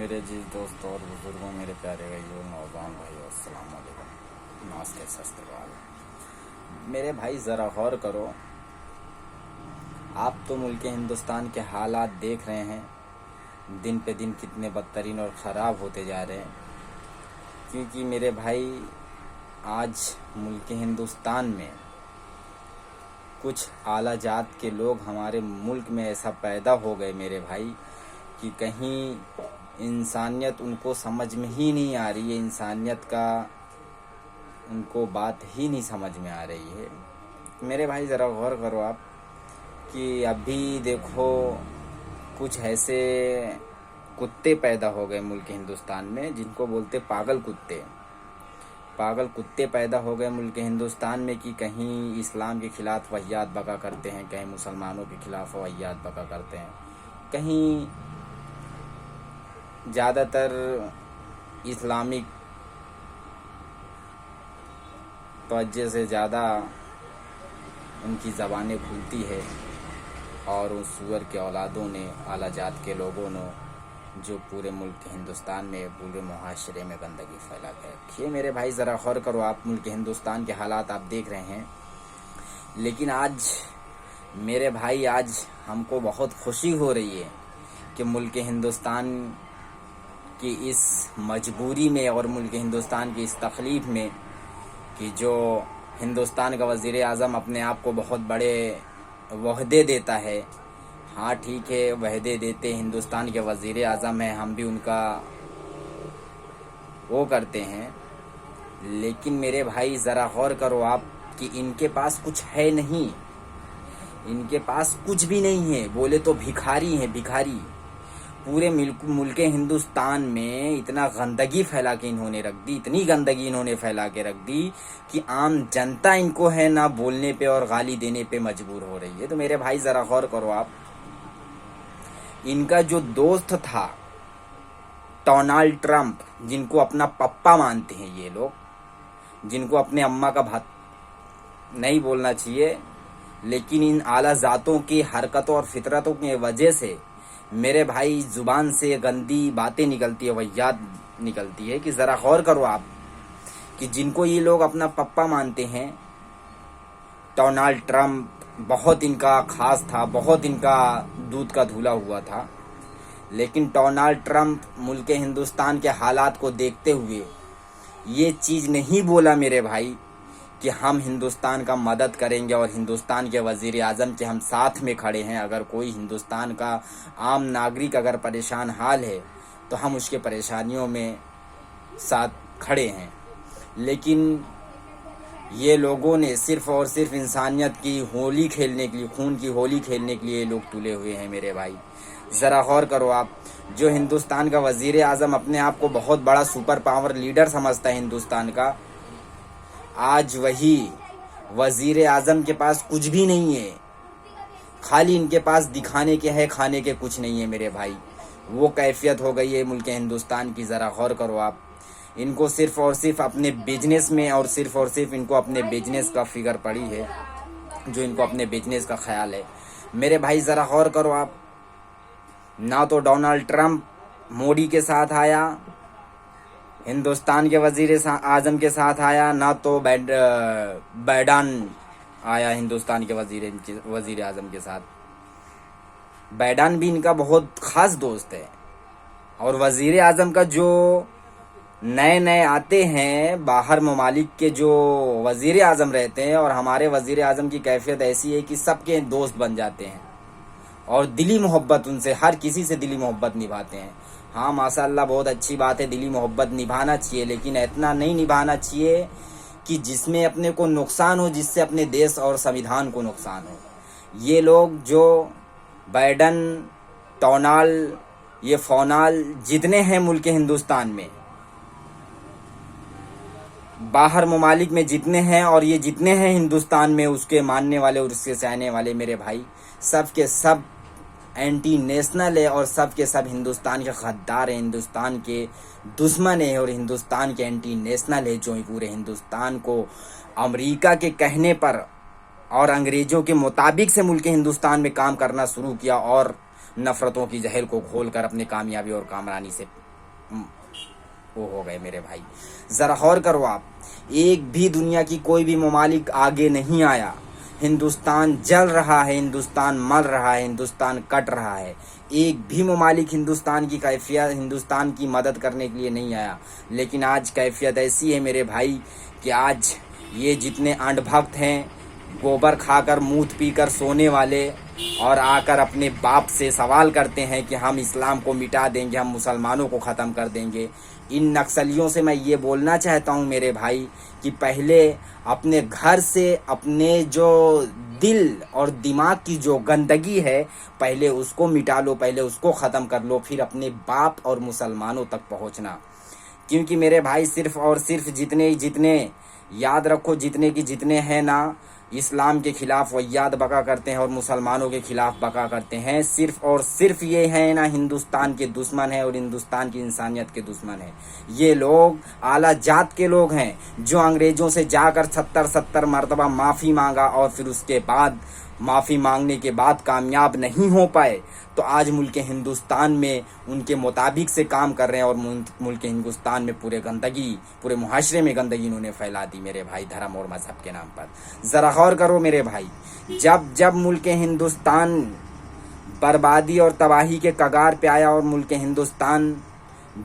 मेरे जीत दोस्त और बुजुर्गों, मेरे प्यारे भाइयों, नौजवान भाइयों, अस्सलाम वालेकुम। नमस्ते, सत श्री अकाल। मेरे भाई ज़रा गौर करो, आप तो मुल्क हिंदुस्तान के हालात देख रहे हैं, दिन पे दिन कितने बदतरीन और ख़राब होते जा रहे हैं। क्योंकि मेरे भाई आज मुल्क हिंदुस्तान में कुछ आला जात के लोग हमारे मुल्क में ऐसा पैदा हो गए मेरे भाई कि कहीं इंसानियत उनको समझ में ही नहीं आ रही है। इंसानियत का उनको बात ही नहीं समझ में आ रही है। मेरे भाई ज़रा गौर करो आप कि अभी देखो कुछ ऐसे कुत्ते पैदा हो गए मुल्क हिंदुस्तान में जिनको बोलते पागल कुत्ते। पागल कुत्ते पैदा हो गए मुल्क हिंदुस्तान में कि कहीं इस्लाम के ख़िलाफ़ वहियात बका करते हैं, कहीं मुसलमानों के ख़िलाफ़ वहियात बका करते हैं, कहीं ज़्यादातर इस्लामिक तवज्जो से ज़्यादा उनकी ज़बानें खुलती है और उस सूअर के औलादों ने, आला जात के लोगों ने जो पूरे मुल्क हिंदुस्तान में, पूरे मुआशरे में गंदगी फैला के रखी है। मेरे भाई ज़रा गौर करो आप, मुल्क हिंदुस्तान के हालात आप देख रहे हैं। लेकिन आज मेरे भाई, आज हमको बहुत खुशी हो रही है कि मुल्क हिंदुस्तान की इस मजबूरी में और मुल्क हिंदुस्तान की इस तकलीफ़ में कि जो हिंदुस्तान का वज़ीर आज़म अपने आप को बहुत बड़े वहदे देता है। हाँ ठीक है, वहदे देते, हिंदुस्तान के वज़ीर आज़म हैं, हम भी उनका वो करते हैं। लेकिन मेरे भाई ज़रा गौर करो आप कि इनके पास कुछ है नहीं, इनके पास कुछ भी नहीं है। बोले तो भिखारी हैं, भिखारी। पूरे मुल्क हिंदुस्तान में इतना गंदगी फैला के इन्होंने रख दी, इतनी गंदगी इन्होंने फैला के रख दी कि आम जनता इनको है ना बोलने पे और गाली देने पे मजबूर हो रही है। तो मेरे भाई ज़रा गौर करो आप, इनका जो दोस्त था डोनाल्ड ट्रंप, जिनको अपना पप्पा मानते हैं ये लोग, जिनको अपने अम्मा का भात नहीं बोलना चाहिए, लेकिन इन आला जातों की हरकतों और फितरतों की वजह से मेरे भाई ज़ुबान से गंदी बातें निकलती है, वहियात निकलती है। कि ज़रा गौर करो आप कि जिनको ये लोग अपना पप्पा मानते हैं, डोनाल्ड ट्रंप बहुत इनका खास था, बहुत इनका दूध का धुला हुआ था। लेकिन डोनाल्ड ट्रंप मुल्क हिंदुस्तान के हालात को देखते हुए ये चीज़ नहीं बोला मेरे भाई कि हम हिंदुस्तान का मदद करेंगे और हिंदुस्तान के वज़ीर आज़म के हम साथ में खड़े हैं। अगर कोई हिंदुस्तान का आम नागरिक अगर परेशान हाल है तो हम उसके परेशानियों में साथ खड़े हैं। लेकिन ये लोगों ने सिर्फ़ और सिर्फ इंसानियत की होली खेलने के लिए, खून की होली खेलने के लिए लोग तुले हुए हैं मेरे भाई। ज़रा गौर करो आप, जो हिंदुस्तान का वज़ीर आज़म अपने आप को बहुत बड़ा सुपर पावर लीडर समझता है हिंदुस्तान का, आज वही वज़ीर आज़म के पास कुछ भी नहीं है। खाली इनके पास दिखाने के है, खाने के कुछ नहीं है मेरे भाई। वो कैफियत हो गई है मुल्क हिंदुस्तान की। ज़रा गौर करो आप, इनको सिर्फ़ और सिर्फ अपने बिजनेस में और सिर्फ़ और सिर्फ इनको अपने बिजनेस का फिगर पड़ी है, जो इनको अपने बिजनेस का ख्याल है। मेरे भाई ज़रा गौर करो आप, ना तो डोनाल्ड ट्रंप मोदी के साथ आया, हिंदुस्तान के वज़ीर आज़म के साथ आया, ना तो बाइडेन आया हिंदुस्तान के वज़ीर आज़म के साथ। बाइडेन भी इनका बहुत ख़ास दोस्त है। और वज़ीर आज़म का जो नए नए आते हैं बाहर ममालिक के, जो वज़ीर आज़म रहते हैं, और हमारे वज़ीर आज़म की कैफियत ऐसी है कि सबके दोस्त बन जाते हैं और दिली मोहब्बत उनसे, हर किसी से दिली मोहब्बत निभाते हैं। हाँ माशाअल्लाह, बहुत अच्छी बात है, दिली मोहब्बत निभाना चाहिए, लेकिन इतना नहीं निभाना चाहिए कि जिसमें अपने को नुकसान हो, जिससे अपने देश और संविधान को नुकसान हो। ये लोग जो बाइडेन, डोनाल्ड, ये फोनाल जितने हैं मुल्क हिंदुस्तान में, बाहर ममालिक में जितने हैं, और ये जितने हैं हिंदुस्तान में उसके मानने वाले और उसके चाहने वाले, मेरे भाई सब के सब एंटी नेशनल है और सब के सब हिंदुस्तान के गद्दार हैं, हिंदुस्तान के दुश्मन है और हिंदुस्तान के एंटी नेशनल है, जो पूरे हिंदुस्तान को अमेरिका के कहने पर और अंग्रेज़ों के मुताबिक से मुल्क हिंदुस्तान में काम करना शुरू किया और नफ़रतों की जहर को घोल कर अपनी कामयाबी और कामरानी से वो हो गए मेरे भाई। जरा गौर करो आप, एक भी दुनिया की कोई भी ममालिक आगे नहीं आया। हिंदुस्तान जल रहा है, हिंदुस्तान मर रहा है, हिंदुस्तान कट रहा है। एक भी ममालिक हिंदुस्तान की कैफियत, हिंदुस्तान की मदद करने के लिए नहीं आया। लेकिन आज कैफियत ऐसी है मेरे भाई कि आज ये जितने अंधभक्त हैं, गोबर खाकर मूत पीकर सोने वाले, और आकर अपने बाप से सवाल करते हैं कि हम इस्लाम को मिटा देंगे, हम मुसलमानों को ख़त्म कर देंगे। इन नक्सलियों से मैं ये बोलना चाहता हूँ मेरे भाई कि पहले अपने घर से अपने जो दिल और दिमाग की जो गंदगी है, पहले उसको मिटा लो, पहले उसको ख़त्म कर लो, फिर अपने बाप और मुसलमानों तक पहुँचना। क्योंकि मेरे भाई सिर्फ और सिर्फ जितने याद रखो, जितने की जितने हैं ना, इस्लाम के खिलाफ वैयाद बका करते हैं और मुसलमानों के खिलाफ बका करते हैं, सिर्फ और सिर्फ ये है ना हिंदुस्तान के दुश्मन है और हिंदुस्तान की इंसानियत के दुश्मन है। ये लोग आला जात के लोग हैं जो अंग्रेजों से जाकर 70 मरतबा माफ़ी मांगा और फिर उसके बाद माफ़ी मांगने के बाद कामयाब नहीं हो पाए, तो आज मुल्क हिंदुस्तान में उनके मुताबिक से काम कर रहे हैं और मुल्क हिंदुस्तान में पूरे मुहाशरे में गंदगी इन्होंने फैला दी मेरे भाई, धर्म और मजहब के नाम पर। ज़रा गौर करो मेरे भाई, जब जब मुल्क हिंदुस्तान बर्बादी और तबाही के कगार पे आया और मुल्क हिंदुस्तान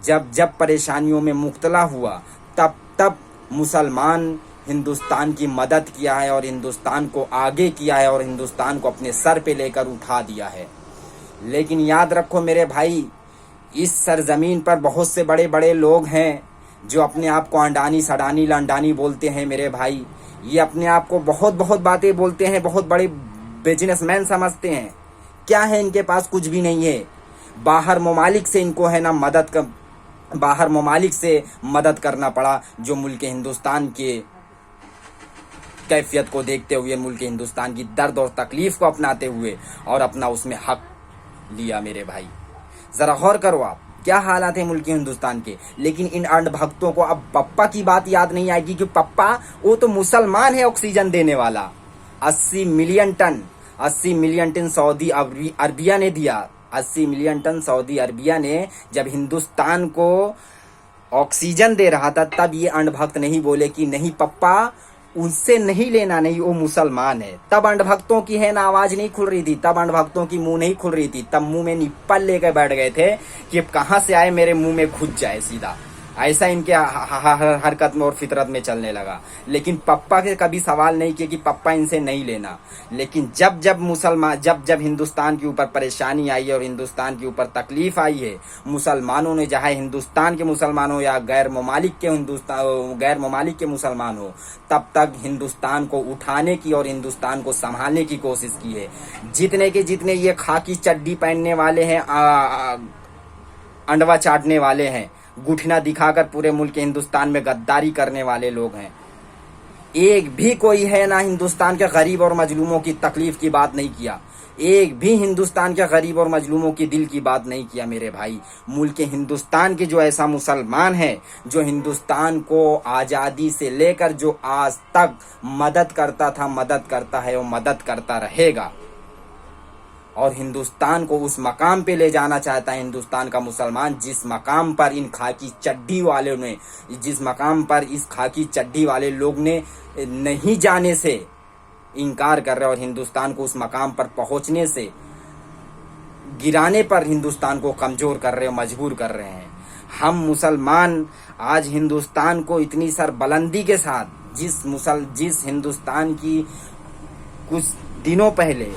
जब जब परेशानियों में मुब्तला हुआ, तब तब मुसलमान हिंदुस्तान की मदद किया है और हिंदुस्तान को आगे किया है और हिंदुस्तान को अपने सर पे लेकर उठा दिया है। लेकिन याद रखो मेरे भाई, इस सरजमीन पर बहुत से बड़े बड़े लोग हैं जो अपने आप को अंडानी सडानी लंडानी बोलते हैं मेरे भाई। ये अपने आप को बहुत बहुत बातें बोलते हैं, बहुत बड़े बिजनेसमैन समझते हैं। क्या है इनके पास? कुछ भी नहीं है। बाहर ममालिक से इनको है ना बाहर ममालिक से मदद करना पड़ा, जो मुल्क हिंदुस्तान के कैफियत को देखते हुए, मुल्क हिंदुस्तान की दर्द और तकलीफ को अपनाते हुए और अपना उसमें हक लिया मेरे भाई। जरा गौर करो आप, क्या हालात है मुल्क हिंदुस्तान के। लेकिन इन अंधभक्तों को अब पप्पा की बात याद नहीं आएगी कि पप्पा वो तो मुसलमान है ऑक्सीजन देने वाला। 80 मिलियन टन सऊदी अरबिया ने दिया। 80 मिलियन टन सऊदी अरबिया ने जब हिंदुस्तान को ऑक्सीजन दे रहा था, तब ये अंधभक्त नहीं बोले कि नहीं पप्पा उनसे नहीं लेना, नहीं वो मुसलमान है। तब अंधभक्तों की है ना आवाज नहीं खुल रही थी, तब अंधभक्तों की मुंह नहीं खुल रही थी, तब मुंह में निप्पल लेकर बैठ गए थे कि कहां से आए मेरे मुंह में घुस जाए सीधा। ऐसा इनके हरकत में और फितरत में चलने लगा। लेकिन पप्पा के कभी सवाल नहीं किया कि पप्पा इनसे नहीं लेना। लेकिन जब जब हिंदुस्तान के ऊपर परेशानी आई है और हिंदुस्तान के ऊपर तकलीफ आई है, मुसलमानों ने, चाहे हिंदुस्तान के मुसलमान हो या गैर ममालिक के मुसलमान हो, तब तक हिंदुस्तान को उठाने की और हिंदुस्तान को संभालने की कोशिश की है। जितने के जितने ये खाकी चड्डी पहनने वाले हैं, अंडवा चाटने वाले हैं, गुठना दिखाकर पूरे मुल्क हिंदुस्तान में गद्दारी करने वाले लोग हैं, एक भी कोई है ना हिंदुस्तान के गरीब और मजलूमों की तकलीफ की बात नहीं किया। एक भी हिंदुस्तान के गरीब और मजलूमों की दिल की बात नहीं किया मेरे भाई। मुल्क हिंदुस्तान के जो ऐसा मुसलमान है जो हिंदुस्तान को आज़ादी से लेकर जो आज तक मदद करता था, मदद करता है और मदद करता रहेगा, और हिंदुस्तान को उस मकाम पे ले जाना चाहता है हिंदुस्तान का मुसलमान जिस मकाम पर इन खाकी चड्डी वाले ने, जिस मकाम पर इस खाकी चड्डी वाले लोग ने नहीं जाने से इनकार कर रहे और हिंदुस्तान को उस मकाम पर पहुंचने से गिराने पर हिंदुस्तान को कमजोर कर रहे और मजबूर कर रहे हैं। हम मुसलमान आज हिंदुस्तान को इतनी सरबलंदी के साथ, जिस हिंदुस्तान की कुछ दिनों पहले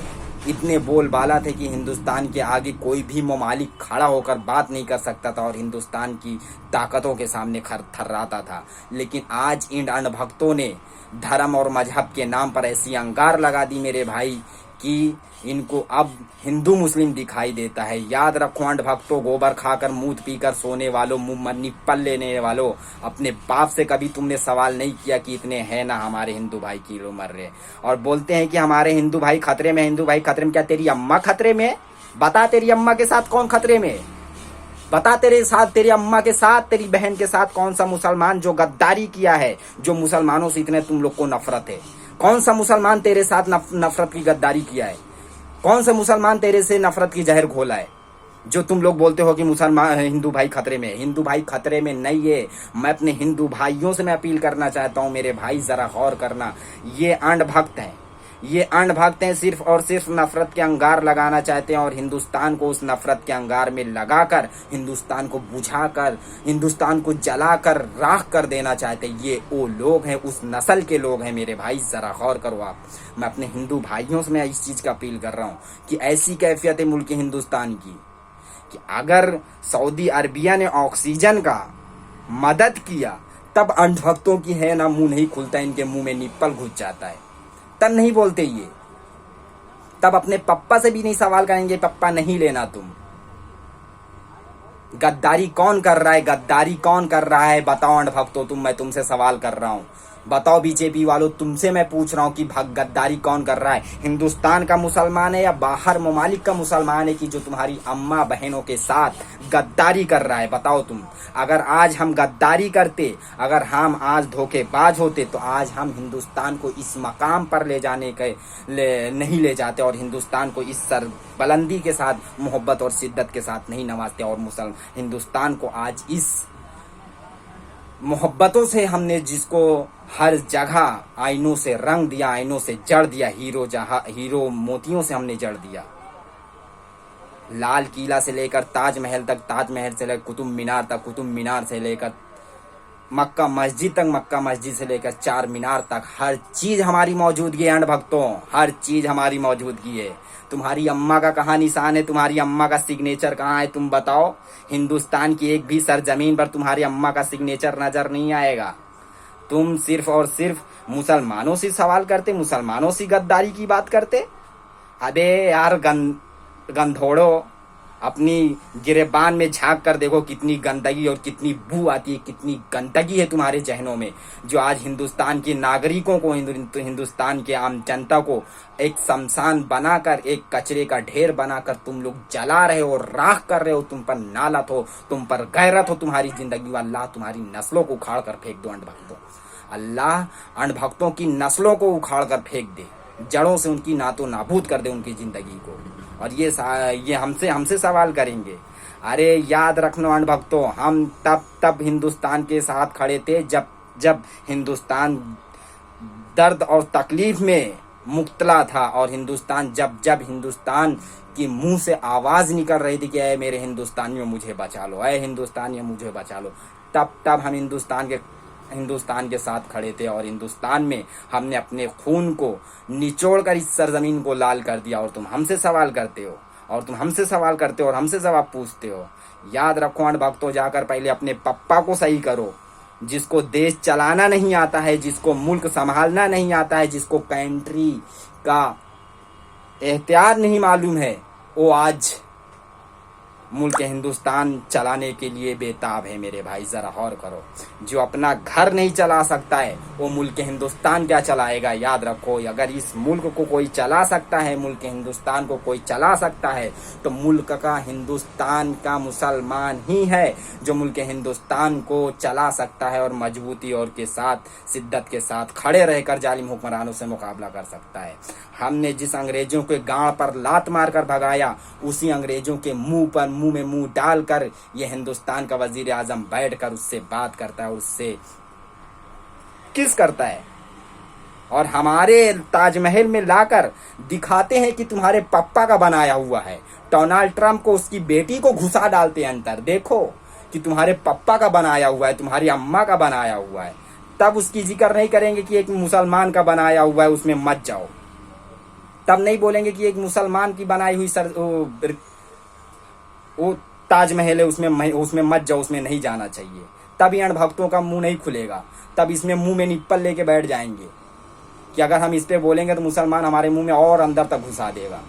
इतने बोलबाला थे कि हिंदुस्तान के आगे कोई भी ममालिक खड़ा होकर बात नहीं कर सकता था और हिंदुस्तान की ताकतों के सामने थर्राता था। लेकिन आज इन अनभक्तों ने धर्म और मजहब के नाम पर ऐसी अंगार लगा दी मेरे भाई कि इनको अब हिंदू मुस्लिम दिखाई देता है। याद रखो अंधभक्तों, गोबर खाकर मूत पीकर सोने वालों, मुंह में निप्पल लेने वालों, अपने बाप से कभी तुमने सवाल नहीं किया कि इतने हैं ना हमारे हिंदू भाई किलो मर रहे, और बोलते हैं कि हमारे हिंदू भाई खतरे में। हिंदू भाई खतरे में क्या? तेरी अम्मा खतरे में? बता, तेरी अम्मा के साथ कौन खतरे में? बता, तेरे साथ, तेरी अम्मा के साथ, तेरी बहन के साथ कौन सा मुसलमान जो गद्दारी किया है, जो मुसलमानों से इतने तुम लोग को नफरत है? कौन सा मुसलमान तेरे साथ नफरत की गद्दारी किया है? कौन सा मुसलमान तेरे से नफरत की जहर घोला है? जो तुम लोग बोलते हो कि मुसलमान हिंदू भाई खतरे में, हिंदू भाई खतरे में नहीं है। मैं अपने हिंदू भाइयों से मैं अपील करना चाहता हूं, मेरे भाई जरा गौर करना, ये अंधभक्त हैं, ये अंधभक्त हैं, सिर्फ और सिर्फ नफरत के अंगार लगाना चाहते हैं और हिंदुस्तान को उस नफरत के अंगार में लगाकर, हिंदुस्तान को बुझाकर, हिंदुस्तान को जलाकर राख कर देना चाहते हैं। ये वो लोग हैं, उस नस्ल के लोग हैं मेरे भाई, जरा गौर करो आप। मैं अपने हिंदू भाइयों से मैं इस चीज का अपील कर रहा हूँ कि ऐसी कैफियत है मुल्क हिंदुस्तान की कि अगर सऊदी अरबिया ने ऑक्सीजन का मदद किया तब अंधभक्तों की है ना मुंह नहीं खुलता, इनके मुंह में निप्पल घुस जाता है, तब नहीं बोलते ये, तब अपने पप्पा से भी नहीं सवाल करेंगे, पप्पा नहीं लेना तुम। गद्दारी कौन कर रहा है, गद्दारी कौन कर रहा है बताओ अंधभक्तों, मैं तुमसे सवाल कर रहा हूं, बताओ बीजेपी वालों, तुमसे मैं पूछ रहा हूं कि गद्दारी कौन कर रहा है, हिंदुस्तान का मुसलमान है या बाहर ममालिक का मुसलमान है कि जो तुम्हारी अम्मा बहनों के साथ गद्दारी कर रहा है, बताओ तुम। अगर आज हम गद्दारी करते, अगर हम आज धोखेबाज होते तो आज हम हिंदुस्तान को इस मकाम पर ले जाने के नहीं ले जाते और हिंदुस्तान को इस सरबुलंदी के साथ मोहब्बत और शिद्दत के साथ नहीं नवाजते और हिंदुस्तान को आज इस मोहब्बतों से हमने जिसको हर जगह आईनों से रंग दिया, आईनों से जड़ दिया, हीरो मोतियों से हमने जड़ दिया। लाल किला से लेकर ताजमहल तक, ताजमहल से लेकर कुतुब मीनार तक, कुतुब मीनार से लेकर मक्का मस्जिद तक, मक्का मस्जिद से लेकर चार मीनार तक, हर चीज हमारी मौजूदगी है अंधभक्तों, हर चीज हमारी मौजूदगी है। तुम्हारी अम्मा का कहाँ निशान है, तुम्हारी अम्मा का सिग्नेचर कहाँ है, तुम बताओ। हिंदुस्तान की एक भी सरजमीन पर तुम्हारी अम्मा का सिग्नेचर नजर नहीं आएगा। तुम सिर्फ और सिर्फ मुसलमानों से सवाल करते, मुसलमानों से गद्दारी की बात करते। अबे यार गंधोड़ो, अपनी गिरेबान में झांक कर देखो कितनी गंदगी और कितनी बू आती है, कितनी गंदगी है तुम्हारे जहनों में, जो आज हिंदुस्तान के नागरिकों को, हिंदुस्तान के आम जनता को एक शमशान बनाकर, एक कचरे का ढेर बनाकर तुम लोग जला रहे हो, राख कर रहे हो। तुम पर नालत हो, तुम पर गैरत हो तुम्हारी जिंदगी। अल्लाह तुम्हारी नस्लों को उखाड़ कर फेंक दो अंधभक्तों, अल्लाह अंधभक्तों की नस्लों को उखाड़ कर फेंक दे, जड़ों से उनकी नातो नाबूद कर दे उनकी जिंदगी को। और ये हमसे सवाल करेंगे। अरे याद रखना अंधभक्तों, हम तब हिंदुस्तान के साथ खड़े थे जब हिंदुस्तान दर्द और तकलीफ में मुब्तला था और हिंदुस्तान जब हिंदुस्तान की मुंह से आवाज निकल रही थी कि ऐ मेरे हिंदुस्तानियों मुझे बचा लो, ऐ हिंदुस्तानियों मुझे बचा लो, तब हम हिंदुस्तान के साथ खड़े थे और हिंदुस्तान में हमने अपने खून को निचोड़कर इस सरजमीन को लाल कर दिया। और तुम हमसे सवाल करते हो और हमसे जवाब पूछते हो। याद रखो अंधभक्तों, जाकर पहले अपने पप्पा को सही करो, जिसको देश चलाना नहीं आता है, जिसको मुल्क संभालना नहीं आता है, जिसको कंट्री का एहतियात नहीं मालूम है, वो आज मुल्क हिंदुस्तान चलाने के लिए बेताब है मेरे भाई। जरा गौर करो, जो अपना घर नहीं चला सकता है वो मुल्क हिंदुस्तान क्या चलाएगा। याद रखो, अगर इस मुल्क को कोई चला सकता है, मुल्क हिंदुस्तान को कोई चला सकता है, तो मुल्क का हिंदुस्तान का मुसलमान ही है जो मुल्क हिंदुस्तान को चला सकता है और मजबूती और के साथ, शिद्दत के साथ खड़े रहकर जालिम हुक्मरानों से मुकाबला कर सकता है। हमने जिस अंग्रेजों के गांव पर लात मारकर भगाया, उसी अंग्रेजों के मुंह में मुंह डालकर ये हिंदुस्तान का वजीर आजम बैठकर उससे बात करता है, उससे किस करता है और हमारे ताजमहल में लाकर दिखाते हैं कि तुम्हारे पप्पा का बनाया हुआ है। डोनाल्ड ट्रंप को उसकी बेटी को घुसा डालते हैं अंदर, देखो कि तुम्हारे पप्पा का बनाया हुआ है, तुम्हारी अम्मा का बनाया हुआ है, तब उसकी जिक्र नहीं करेंगे कि एक मुसलमान का बनाया हुआ है उसमें मत जाओ। तब नहीं बोलेंगे कि एक मुसलमान की बनाई हुई वो ताजमहल है उसमें मत जाओ, उसमें नहीं जाना चाहिए। तब ये अणभक्तों का मुंह नहीं खुलेगा, तब इसमें मुंह में निप्पल लेके बैठ जाएंगे कि अगर हम इस पे बोलेंगे तो मुसलमान हमारे मुंह में और अंदर तक घुसा देगा।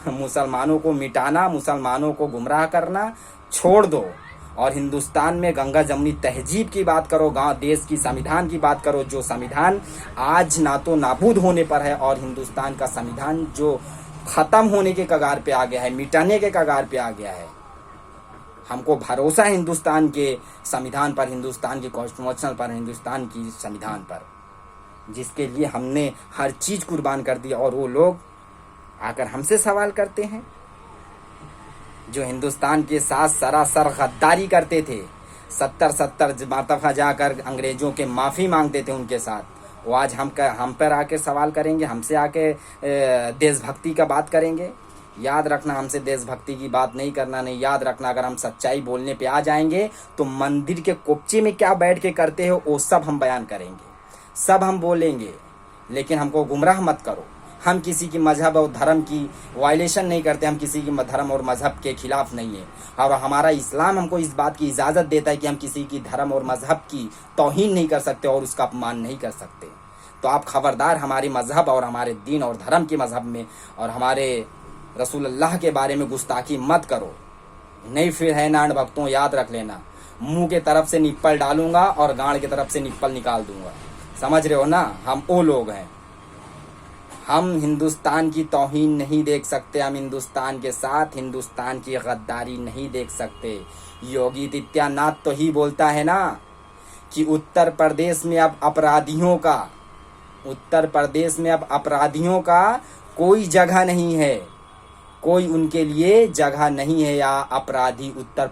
मुसलमानों को मिटाना, मुसलमानों को गुमराह करना छोड़ दो और हिंदुस्तान में गंगा जमुनी तहजीब की बात करो, गांव देश की संविधान की बात करो, जो संविधान आज ना तो नाबूद होने पर है और हिंदुस्तान का संविधान जो खत्म होने के कगार पे आ गया है, मिटाने के कगार पे आ गया है। हमको भरोसा है हिंदुस्तान के संविधान पर, हिंदुस्तान के कॉन्स्टिट्यूशन पर, हिंदुस्तान की संविधान पर, जिसके लिए हमने हर चीज कुर्बान कर दी और वो लोग आकर हमसे सवाल करते हैं। जो हिंदुस्तान के साथ सरासर गद्दारी करते थे, 70-70 मरतबा जाकर अंग्रेजों के माफ़ी मांगते थे उनके साथ, वो आज हम पर आके सवाल करेंगे, हमसे आके देशभक्ति का बात करेंगे। याद रखना, हमसे देशभक्ति की बात नहीं करना। नहीं, याद रखना, अगर हम सच्चाई बोलने पे आ जाएंगे तो मंदिर के कोपचे में क्या बैठ के करते हो वो सब हम बयान करेंगे, सब हम बोलेंगे। लेकिन हमको गुमराह मत करो। हम किसी की मजहब और धर्म की वायलेशन नहीं करते, हम किसी की धर्म और मजहब के खिलाफ नहीं है। और हमारा इस्लाम हमको इस बात की इजाज़त देता है कि हम किसी की धर्म और मजहब की तौहीन नहीं कर सकते और उसका अपमान नहीं कर सकते। तो आप खबरदार हमारे मजहब और हमारे दीन और धर्म के मजहब में और हमारे रसूल अल्लाह के बारे में गुस्ताखी मत करो। नहीं फिर है नांड भक्तों, याद रख लेना, मुंह के तरफ से निप्पल डालूंगा और गांड की तरफ से निप्पल निकाल दूंगा। समझ रहे हो ना? हम वो लोग हैं। हम हिंदुस्तान की तौहीन नहीं देख सकते, हम हिंदुस्तान के साथ हिंदुस्तान की गद्दारी नहीं देख सकते। योगी आदित्यनाथ तो ही बोलता है ना कि उत्तर प्रदेश में अब अपराधियों का कोई जगह नहीं है, कोई उनके लिए जगह नहीं है। या अपराधी उत्तर